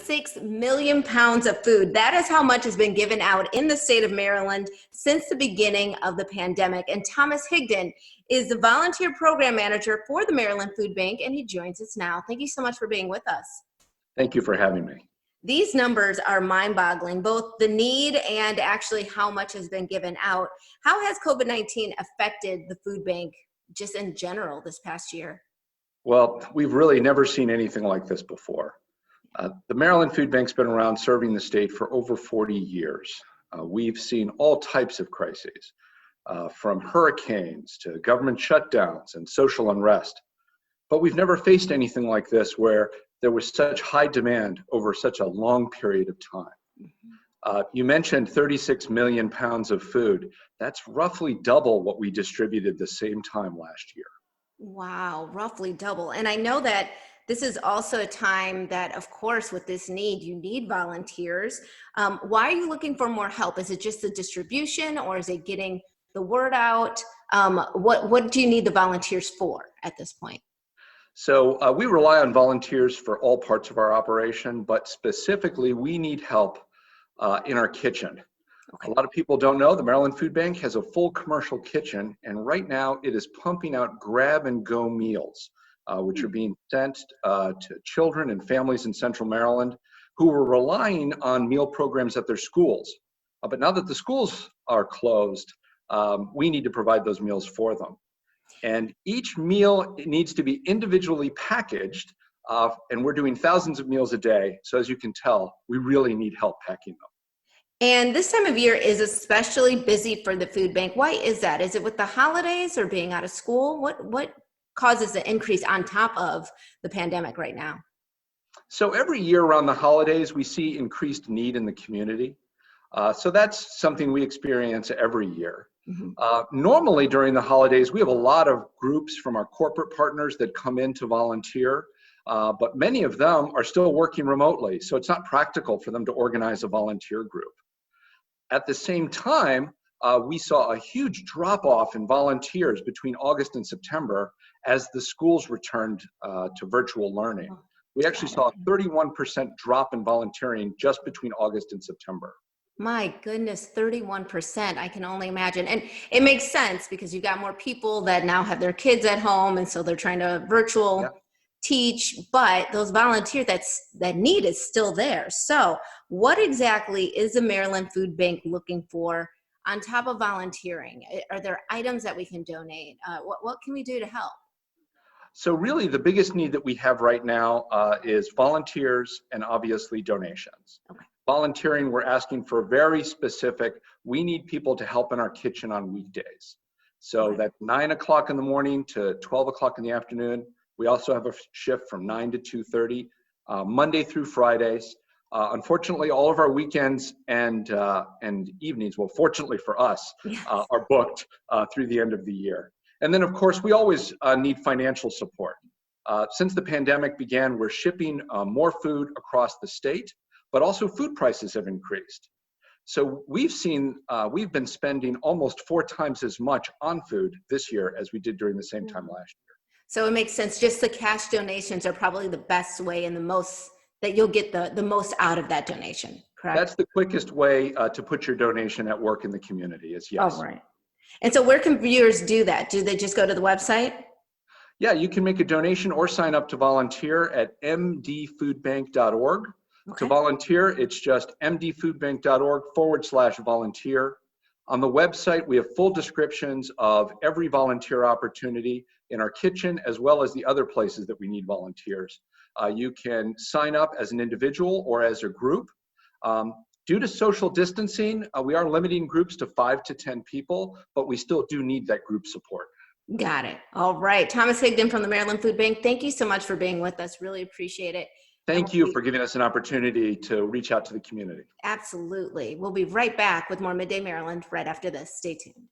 36 million pounds of food. That is how much has been given out in the state of Maryland since the beginning of the pandemic. And Thomas Higdon is the volunteer program manager for the Maryland Food Bank, and he joins us now. Thank you so much for being with us. Thank you for having me. These numbers are mind-boggling, both the need and actually how much has been given out. How has COVID-19 affected the food bank just in general this past year? Well, we've really never seen anything like this before. The Maryland Food Bank's been around serving the state for over 40 years. We've seen all types of crises, from hurricanes to government shutdowns and social unrest. But we've never faced anything like this where there was such high demand over such a long period of time. You mentioned 36 million pounds of food. That's roughly double what we distributed the same time last year. Wow, roughly double. And I know that this is also a time that, of course, with this need, you need volunteers. Why are you looking for more help? Is it just the distribution, or is it getting the word out? What do you need the volunteers for at this point? So we rely on volunteers for all parts of our operation, but specifically we need help in our kitchen. Okay. A lot of people don't know the Maryland Food Bank has a full commercial kitchen, and right now it is pumping out grab-and-go meals, which are being sent to children and families in Central Maryland who are relying on meal programs at their schools. But now that the schools are closed, we need to provide those meals for them. And each meal needs to be individually packaged, and we're doing thousands of meals a day. So as you can tell, we really need help packing them. And this time of year is especially busy for the food bank. Why is that? Is it with the holidays or being out of school? What causes the increase on top of the pandemic right now? So every year around the holidays, we see increased need in the community. So that's something we experience every year. Normally during the holidays, we have a lot of groups from our corporate partners that come in to volunteer, but many of them are still working remotely, so it's not practical for them to organize a volunteer group. At the same time, we saw a huge drop-off in volunteers between August and September as the schools returned to virtual learning. We actually saw a 31% drop in volunteering just between August and September. My goodness, 31%. I can only imagine. And it makes sense because you got more people that now have their kids at home, and so they're trying to virtual teach, but those volunteers, that need is still there. So what exactly is the Maryland Food Bank looking for on top of volunteering? Are there items that we can donate? What can we do to help? So really the biggest need that we have right now is volunteers and obviously donations. Okay. Volunteering, we're asking for very specific, we need people to help in our kitchen on weekdays. So that's 9 o'clock in the morning to 12 o'clock in the afternoon. We also have a shift from 9 to 2:30, Monday through Fridays. Unfortunately, all of our weekends and evenings, well, fortunately for us, are booked through the end of the year. And then, of course, we always need financial support. Since the pandemic began, we're shipping more food across the state, but also food prices have increased. So we've been spending almost 4 times as much on food this year as we did during the same time last year. So it makes sense. Just the cash donations are probably the best way and the most that you'll get the most out of that donation, correct? That's the quickest way to put your donation at work in the community is yes. Oh, right. And so where can viewers do that? Do they just go to the website? Yeah, you can make a donation or sign up to volunteer at mdfoodbank.org. Okay. To volunteer, it's just mdfoodbank.org/volunteer. On the website, we have full descriptions of every volunteer opportunity in our kitchen, as well as the other places that we need volunteers. You can sign up as an individual or as a group. Due to social distancing, we are limiting groups to 5 to 10 people, but we still do need that group support. Got it. All right. Thomas Higdon from the Maryland Food Bank, thank you so much for being with us. Really appreciate it. Thank you for giving us an opportunity to reach out to the community. Absolutely. We'll be right back with more Midday Maryland right after this. Stay tuned.